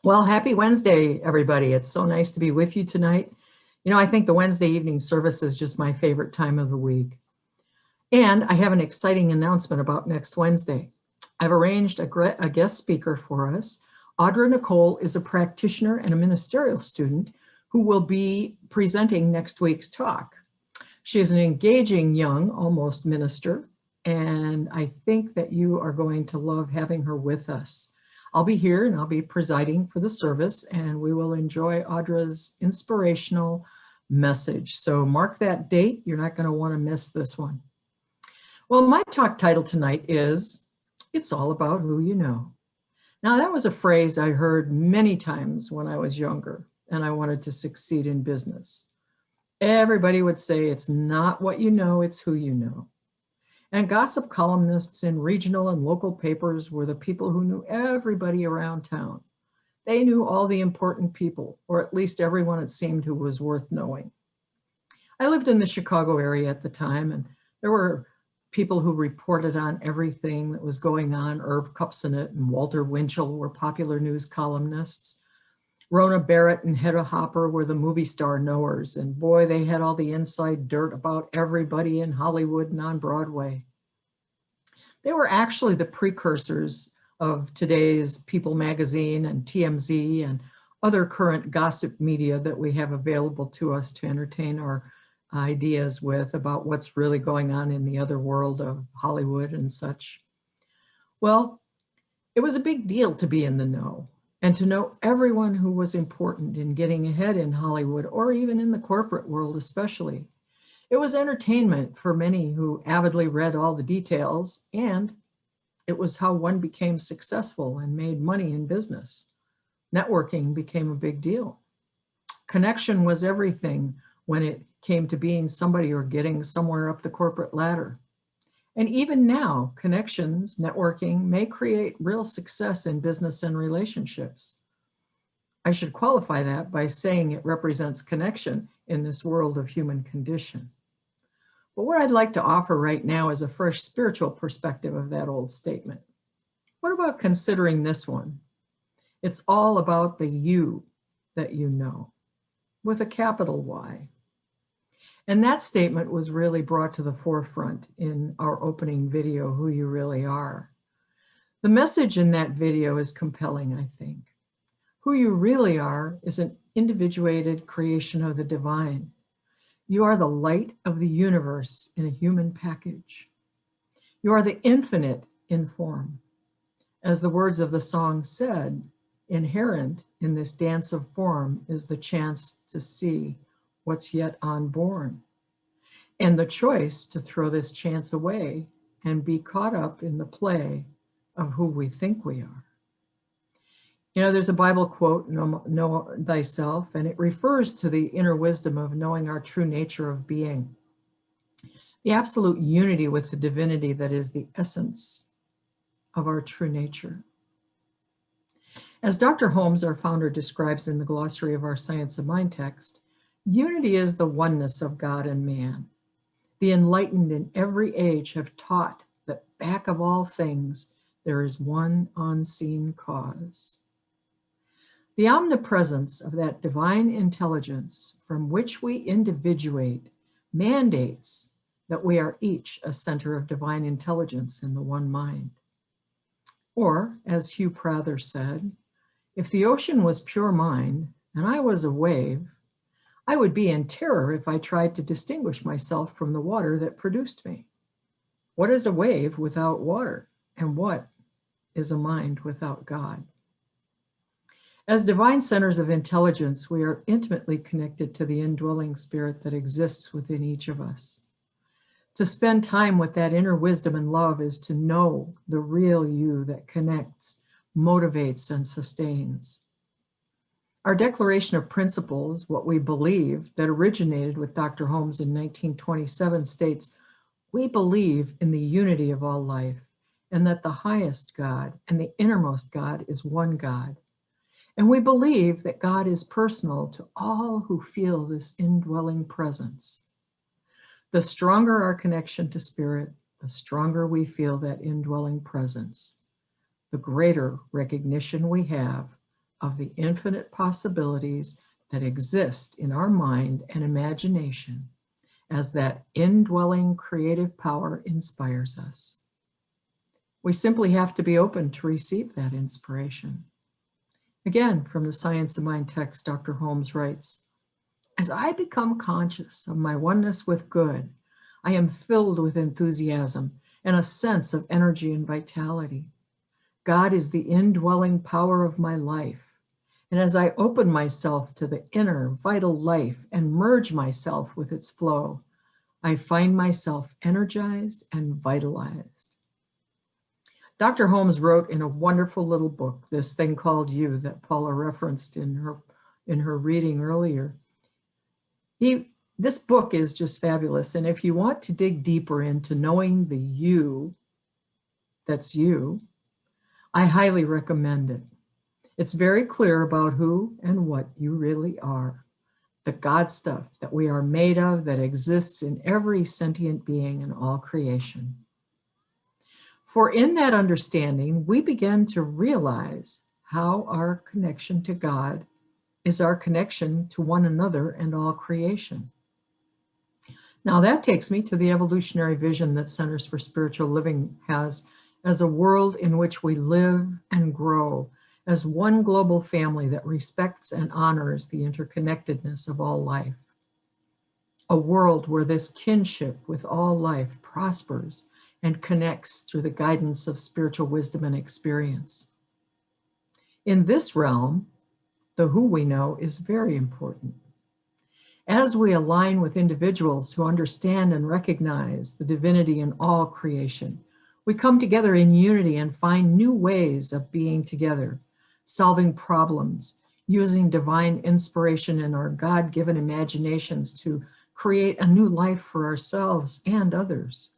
Well, happy Wednesday, everybody. It's so nice to be with you tonight. I think the Wednesday evening service is just my favorite time of the week. And I have an exciting announcement about next Wednesday. I've arranged a guest speaker for us. Audra Nicole is a practitioner and a ministerial student who will be presenting next week's talk. She is an engaging young, almost minister, and I think that you are going to love having her with us. I'll be here and I'll be presiding for the service, and we will enjoy Audra's inspirational message. So mark that date. You're not going to want to miss this one. Well, my talk title tonight is, It's All About Who You Know. Now, that was a phrase I heard many times when I was younger and I wanted to succeed in business. Everybody would say, it's not what you know, it's who you know. And gossip columnists in regional and local papers were the people who knew everybody around town. They knew all the important people, or at least everyone it seemed who was worth knowing. I lived in the Chicago area at the time, and there were people who reported on everything that was going on. Irv Kupcinet and Walter Winchell were popular news columnists. Rona Barrett and Hedda Hopper were the movie star knowers, and boy, they had all the inside dirt about everybody in Hollywood and on Broadway. They were actually the precursors of today's People magazine and TMZ and other current gossip media that we have available to us to entertain our ideas with about what's really going on in the other world of Hollywood and such. Well, it was a big deal to be in the know and to know everyone who was important in getting ahead in Hollywood or even in the corporate world especially. It was entertainment for many who avidly read all the details, and it was how one became successful and made money in business. Networking became a big deal. Connection was everything when it came to being somebody or getting somewhere up the corporate ladder. And even now, connections, networking may create real success in business and relationships. I should qualify that by saying it represents connection in this world of human condition. But what I'd like to offer right now is a fresh spiritual perspective of that old statement. What about considering this one? It's all about the you that you know, with a capital Y. And that statement was really brought to the forefront in our opening video, Who You Really Are. The message in that video is compelling, I think. Who you really are is an individuated creation of the divine. You are the light of the universe in a human package. You are the infinite in form. As the words of the song said, inherent in this dance of form is the chance to see what's yet unborn, and the choice to throw this chance away and be caught up in the play of who we think we are. There's a Bible quote, know thyself, and it refers to the inner wisdom of knowing our true nature of being, the absolute unity with the divinity that is the essence of our true nature. As Dr. Holmes, our founder, describes in the glossary of our Science of Mind text, unity is the oneness of God and man. The enlightened in every age have taught that back of all things, there is one unseen cause. The omnipresence of that divine intelligence from which we individuate mandates that we are each a center of divine intelligence in the one mind. Or, as Hugh Prather said, if the ocean was pure mind and I was a wave, I would be in terror if I tried to distinguish myself from the water that produced me. What is a wave without water? And what is a mind without God? As divine centers of intelligence, we are intimately connected to the indwelling spirit that exists within each of us. To spend time with that inner wisdom and love is to know the real you that connects, motivates, and sustains. Our Declaration of Principles, what we believe, that originated with Dr. Holmes in 1927 states, we believe in the unity of all life and that the highest God and the innermost God is one God. And we believe that God is personal to all who feel this indwelling presence. The stronger our connection to spirit, the stronger we feel that indwelling presence, the greater recognition we have of the infinite possibilities that exist in our mind and imagination as that indwelling creative power inspires us. We simply have to be open to receive that inspiration. Again, from the Science of Mind text, Dr. Holmes writes, "As I become conscious of my oneness with good, I am filled with enthusiasm and a sense of energy and vitality. God is the indwelling power of my life. And as I open myself to the inner vital life and merge myself with its flow, I find myself energized and vitalized." Dr. Holmes wrote in a wonderful little book, This Thing Called You, that Paula referenced in her reading earlier. This book is just fabulous. And if you want to dig deeper into knowing the you, that's you, I highly recommend it. It's very clear about who and what you really are. The God stuff that we are made of that exists in every sentient being in all creation. For in that understanding, we begin to realize how our connection to God is our connection to one another and all creation. Now that takes me to the evolutionary vision that Centers for Spiritual Living has as a world in which we live and grow as one global family that respects and honors the interconnectedness of all life. A world where this kinship with all life prospers and connects through the guidance of spiritual wisdom and experience. In this realm, the who we know is very important. As we align with individuals who understand and recognize the divinity in all creation, we come together in unity and find new ways of being together, solving problems, using divine inspiration and our God-given imaginations to create a new life for ourselves and others.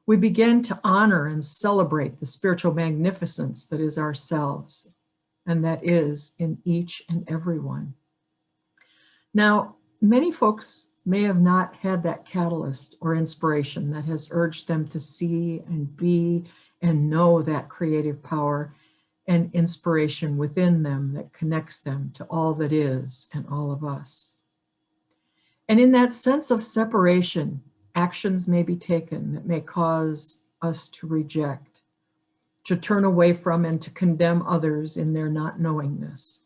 We begin to honor and celebrate the spiritual magnificence that is ourselves and that is in each and every one. Now, many folks may have not had that catalyst or inspiration that has urged them to see and be and know that creative power and inspiration within them that connects them to all that is and all of us. And in that sense of separation, actions may be taken that may cause us to reject, to turn away from, and to condemn others in their not knowingness.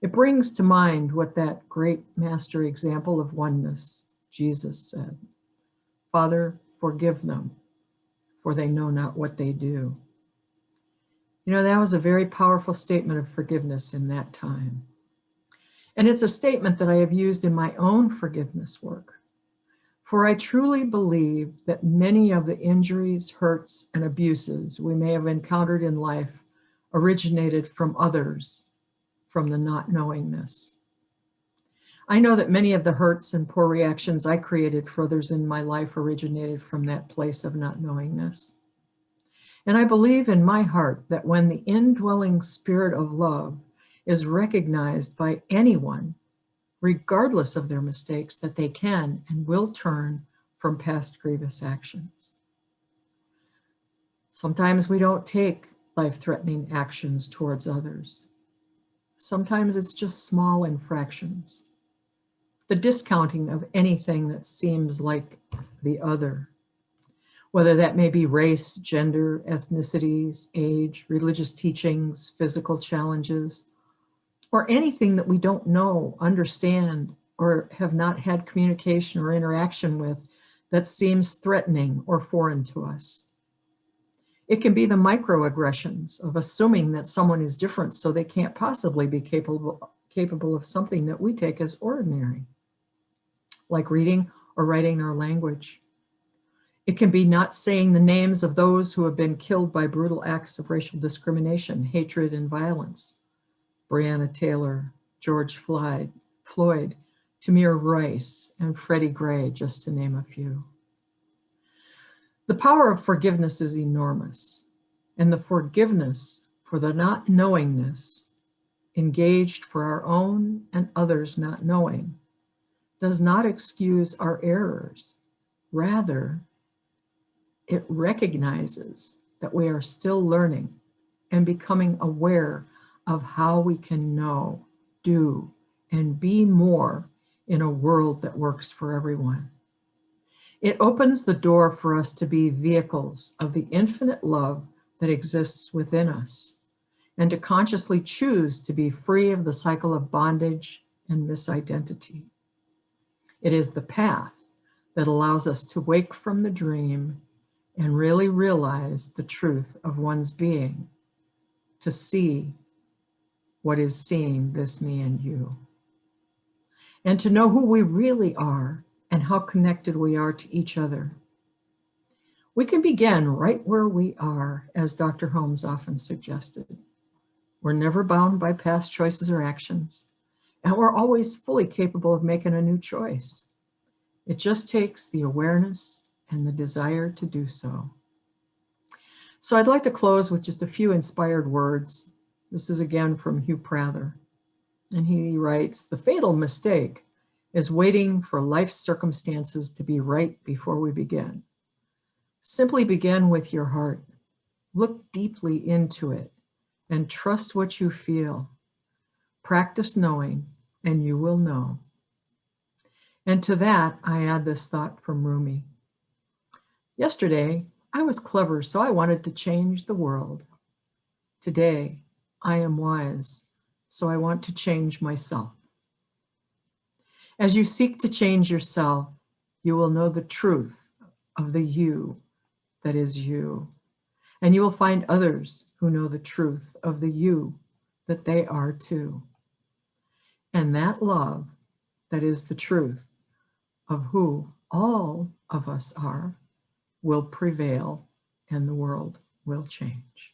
It brings to mind what that great master example of oneness, Jesus, said, "Father, forgive them, for they know not what they do." You know, that was a very powerful statement of forgiveness in that time. And it's a statement that I have used in my own forgiveness work. For I truly believe that many of the injuries, hurts, and abuses we may have encountered in life originated from others, from the not knowingness. I know that many of the hurts and poor reactions I created for others in my life originated from that place of not knowingness. And I believe in my heart that when the indwelling spirit of love is recognized by anyone, regardless of their mistakes, that they can and will turn from past grievous actions. Sometimes we don't take life-threatening actions towards others. Sometimes it's just small infractions. The discounting of anything that seems like the other, whether that may be race, gender, ethnicities, age, religious teachings, physical challenges, or anything that we don't know, understand, or have not had communication or interaction with that seems threatening or foreign to us. It can be the microaggressions of assuming that someone is different so they can't possibly be capable of something that we take as ordinary, like reading or writing our language. It can be not saying the names of those who have been killed by brutal acts of racial discrimination, hatred, and violence. Breonna Taylor, George Floyd, Tamir Rice, and Freddie Gray, just to name a few. The power of forgiveness is enormous, and the forgiveness for the not knowingness engaged for our own and others not knowing does not excuse our errors. Rather, it recognizes that we are still learning and becoming aware of how we can know, do, and be more in a world that works for everyone. It opens the door for us to be vehicles of the infinite love that exists within us, and to consciously choose to be free of the cycle of bondage and misidentity. It is the path that allows us to wake from the dream and really realize the truth of one's being, to see what is seeing this me and you, and to know who we really are and how connected we are to each other. We can begin right where we are, as Dr. Holmes often suggested. We're never bound by past choices or actions, and we're always fully capable of making a new choice. It just takes the awareness and the desire to do so. So I'd like to close with just a few inspired words. This is again from Hugh Prather. And he writes, "The fatal mistake is waiting for life's circumstances to be right before we begin. Simply begin with your heart. Look deeply into it and trust what you feel. Practice knowing, and you will know." And to that, I add this thought from Rumi. Yesterday, I was clever, so I wanted to change the world. Today, I am wise, so I want to change myself. As you seek to change yourself, you will know the truth of the you that is you. And you will find others who know the truth of the you that they are too. And that love that is the truth of who all of us are will prevail, and the world will change.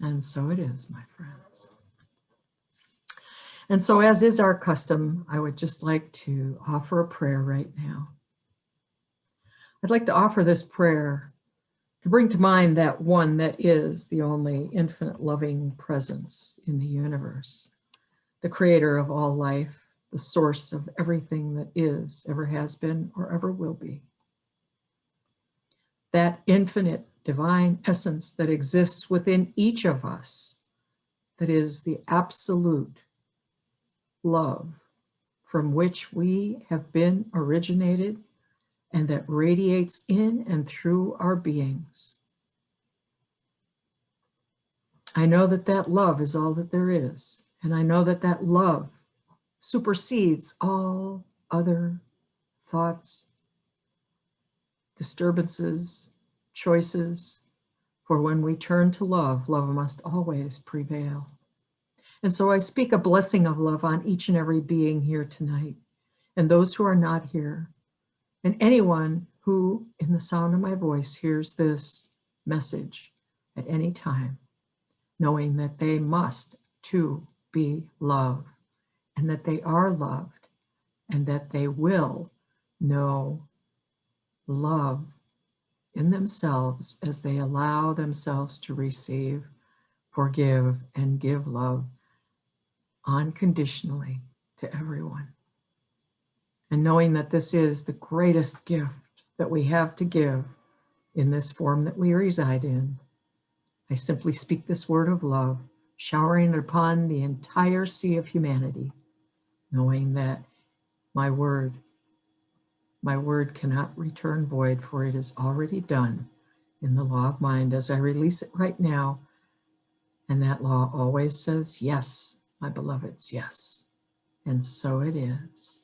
And so it is, my friends. And so, as is our custom, I would just like to offer a prayer right now. I'd like to offer this prayer to bring to mind that one that is the only infinite loving presence in the universe, the creator of all life, the source of everything that is, ever has been, or ever will be. That infinite divine essence that exists within each of us, that is the absolute love from which we have been originated, and that radiates in and through our beings. I know that that love is all that there is, and I know that that love supersedes all other thoughts, disturbances, choices, for when we turn to love, love must always prevail. And so I speak a blessing of love on each and every being here tonight, and those who are not here, and anyone who, in the sound of my voice, hears this message at any time, knowing that they must too be loved, and that they are loved, and that they will know love in themselves as they allow themselves to receive, forgive, and give love unconditionally to everyone. And knowing that this is the greatest gift that we have to give in this form that we reside in, I simply speak this word of love, showering it upon the entire sea of humanity, knowing that my word cannot return void, for it is already done in the law of mind as I release it right now. And that law always says, yes, my beloveds, yes. And so it is.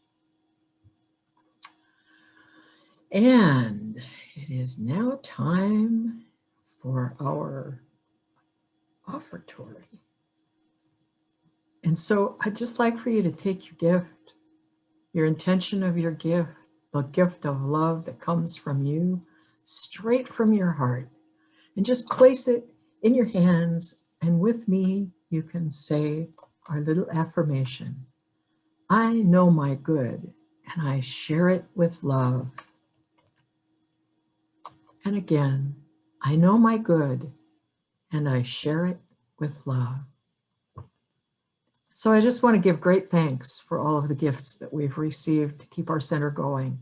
And it is now time for our offertory. And so I'd just like for you to take your gift, your intention of your gift, the gift of love that comes from you, straight from your heart, and just place it in your hands. And with me, you can say our little affirmation. I know my good, and I share it with love. And again, I know my good, and I share it with love. So I just want to give great thanks for all of the gifts that we've received to keep our center going.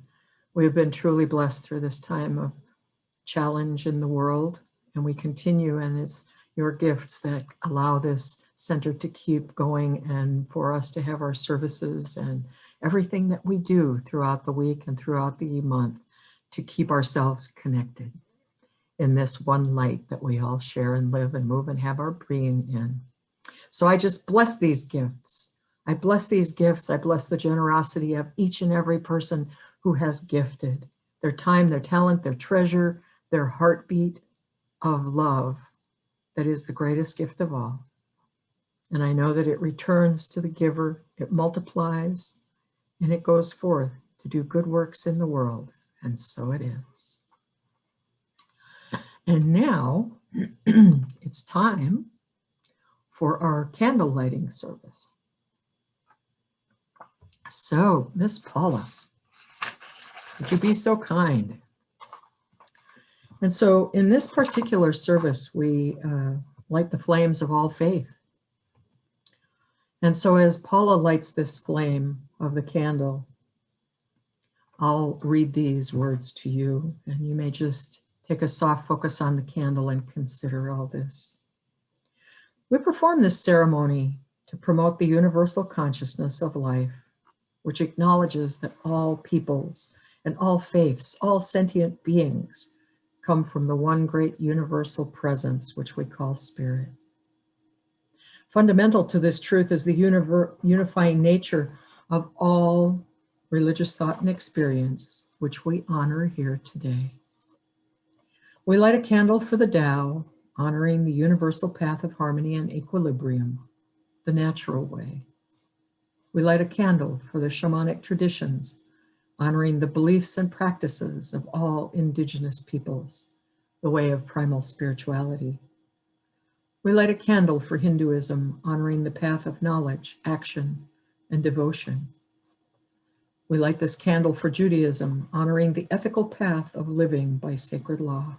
We've been truly blessed through this time of challenge in the world, and we continue, and it's your gifts that allow this center to keep going and for us to have our services and everything that we do throughout the week and throughout the month to keep ourselves connected in this one light that we all share and live and move and have our being in. So I just bless these gifts. I bless these gifts. I bless the generosity of each and every person who has gifted their time, their talent, their treasure, their heartbeat of love that is the greatest gift of all. And I know that it returns to the giver, it multiplies, and it goes forth to do good works in the world. And so it is. And now it's time for our candle lighting service. So, Miss Paula, would you be so kind? And so in this particular service, we light the flames of all faith. And so as Paula lights this flame of the candle, I'll read these words to you, and you may just take a soft focus on the candle and consider all this. We perform this ceremony to promote the universal consciousness of life, which acknowledges that all peoples and all faiths, all sentient beings come from the one great universal presence, which we call spirit. Fundamental to this truth is the unifying nature of all religious thought and experience, which we honor here today. We light a candle for the Tao, honoring the universal path of harmony and equilibrium, the natural way. We light a candle for the shamanic traditions, honoring the beliefs and practices of all indigenous peoples, the way of primal spirituality. We light a candle for Hinduism, honoring the path of knowledge, action, and devotion. We light this candle for Judaism, honoring the ethical path of living by sacred law.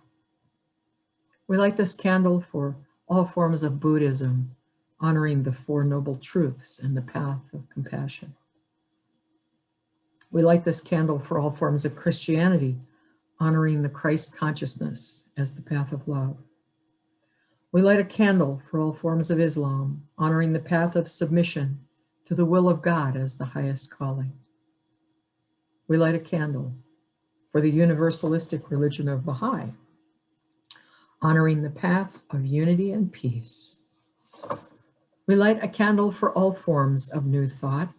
We light this candle for all forms of Buddhism, honoring the Four Noble Truths and the path of compassion. We light this candle for all forms of Christianity, honoring the Christ consciousness as the path of love. We light a candle for all forms of Islam, honoring the path of submission to the will of God as the highest calling. We light a candle for the universalistic religion of Baha'i, honoring the path of unity and peace. We light a candle for all forms of new thought,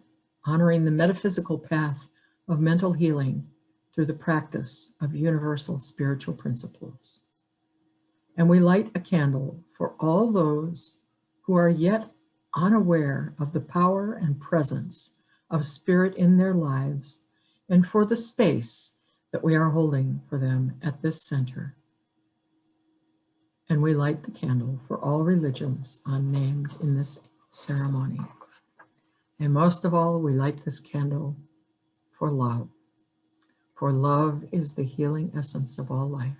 honoring the metaphysical path of mental healing through the practice of universal spiritual principles. And we light a candle for all those who are yet unaware of the power and presence of spirit in their lives, and for the space that we are holding for them at this center. And we light the candle for all religions unnamed in this ceremony. And most of all, we light this candle for love. For love is the healing essence of all life.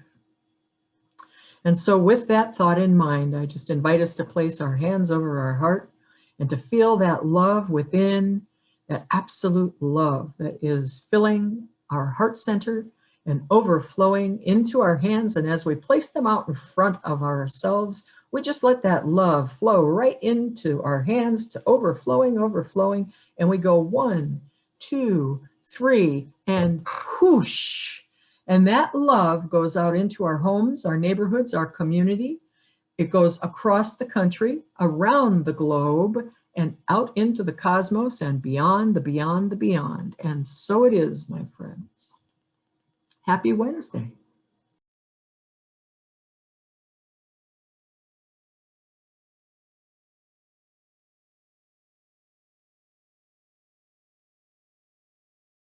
And so with that thought in mind, I just invite us to place our hands over our heart and to feel that love within, that absolute love that is filling our heart center and overflowing into our hands. And as we place them out in front of ourselves, we just let that love flow right into our hands to overflowing. And we go 1, 2, 3, and whoosh. And that love goes out into our homes, our neighborhoods, our community. It goes across the country, around the globe, and out into the cosmos and beyond the beyond the beyond. And so it is, my friends. Happy Wednesday.